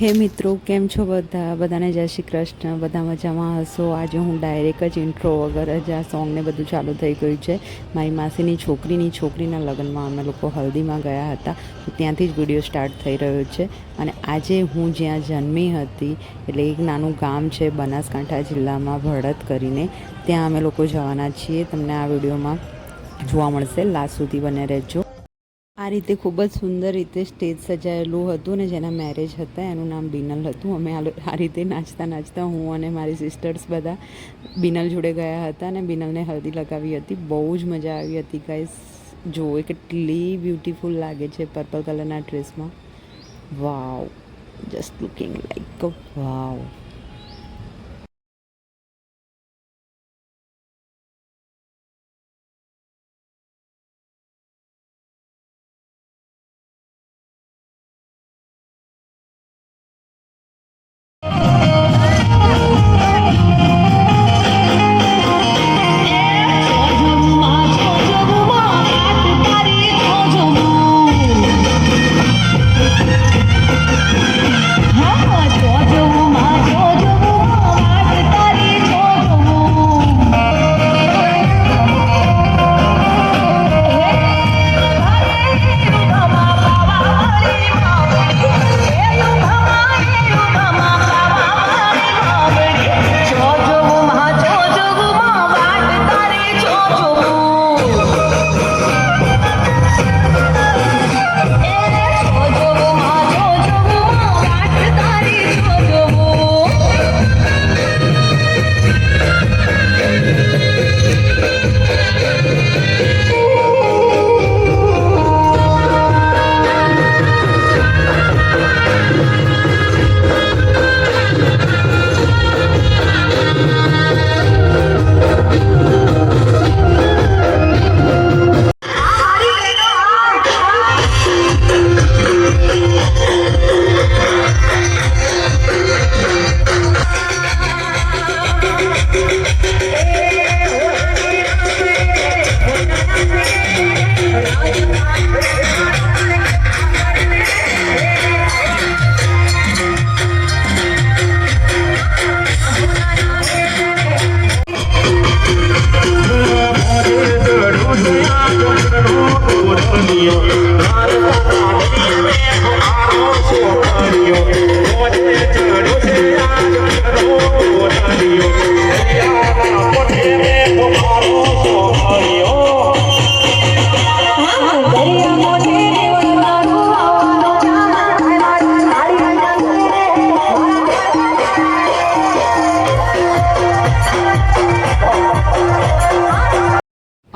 હે મિત્રો, કેમ છો બધાને જય શ્રી કૃષ્ણ. બધા મજામાં હશો. આજે હું ડાયરેક્ટ જ ઇન્ટ્રો વગર જ આ સોંગને બધું ચાલુ થઈ ગયું છે. મારી માસીની છોકરીના લગ્નમાં અમે લોકો હલ્દીમાં ગયા હતા, તો ત્યાંથી જ વિડીયો સ્ટાર્ટ થઈ રહ્યો છે. અને આજે હું જ્યાં જન્મી હતી, એટલે એક નાનું ગામ છે બનાસકાંઠા જિલ્લામાં, ભડત કરીને, ત્યાં અમે લોકો જવાના છીએ. તમને આ વિડીયોમાં જોવા મળશે, લાસ્ટ સુધી બને રહેજો. આ રીતે ખૂબ જ સુંદર રીતે સ્ટેજ સજાયેલું હતું અને જેના મેરેજ હતા એનું નામ બિનલ હતું. અમે આ રીતે નાચતા હું અને મારી સિસ્ટર્સ બધા બિનલ જોડે ગયા હતા અને બિનલને હલ્દી લગાવી હતી. બહુ જ મજા આવી હતી ગાઈસ. જુઓ કેટલી બ્યુટીફુલ લાગે છે પર્પલ કલરના ડ્રેસમાં. વાવ, જસ્ટ લુકિંગ લાઈક વાવ.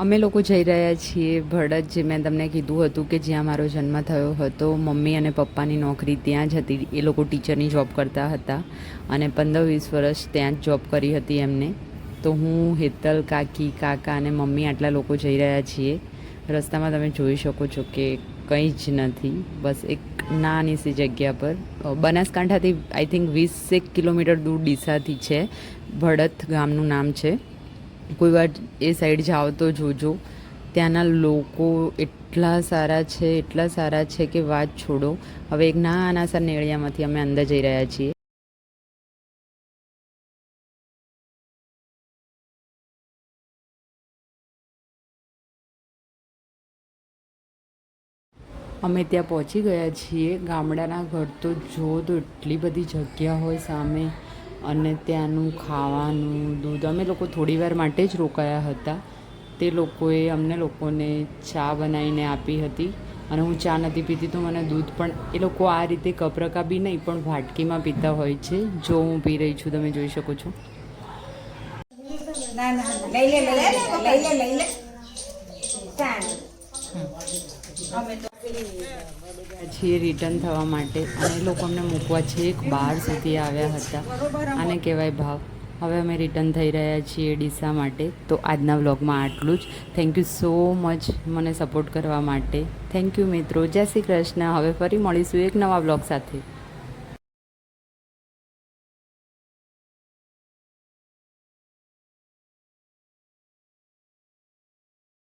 અમે લોકો જઈ રહ્યા છીએ ભડત, જે મેં તમને કીધું હતું કે જ્યાં મારો જન્મ થયો હતો. મમ્મી અને પપ્પાની નોકરી ત્યાં જ હતી. એ લોકો ટીચરની જોબ કરતા હતા અને 15-20 વર્ષ ત્યાં જ જોબ કરી હતી એમને. તો હું, હેતલ, કાકી, કાકા અને મમ્મી આટલા લોકો જઈ રહ્યા છીએ. રસ્તામાં તમે જોઈ શકો છો કે કંઈ જ નથી, બસ એક નાની સી જગ્યા પર. બનાસકાંઠાથી આઈ થિંક 20 કિલોમીટર દૂર ડીસાથી છે. ભડત ગામનું નામ છે. કોઈ વાર એ સાઈડ જાઓ તો જોજો. ત્યાંના લોકો એટલા સારા છે કે વાત છોડો. હવે એક નાના સા નેળિયામાંથી અમે અંદર જઈ રહ્યા છીએ. અમે ત્યાં પહોંચી ગયા છીએ. ગામડાના ઘર તો જો તો એટલી બધી જગ્યા હોય સામે, અને ત્યાંનું ખાવાનું, દૂધ. અમે લોકો થોડી વાર માટે જ રોકાયા હતા. તે લોકોએ અમને લોકોને ચા બનાવીને આપી હતી અને હું ચા નથી પીતી, તો મને દૂધ પણ એ લોકો આ રીતે કપરકાબી નહીં પણ વાટકીમાં પીતા હોય છે. જો હું પી રહી છું, તમે જોઈ શકો છો. છીએ રિટર્ન થવા માટે અને એ લોકો અમને મૂકવા છેક બહાર સુધી આવ્યા હતા. આને કહેવાય ભાવ. હવે અમે રિટર્ન થઈ રહ્યા છીએ ડીસા માટે. તો આજના વ્લોગમાં આટલું જ. થેન્ક યુ સો મચ મને સપોર્ટ કરવા માટે. થેન્ક યુ મિત્રો. જય શ્રી કૃષ્ણ. હવે ફરી મળીશું એક નવા વ્લોગ સાથે.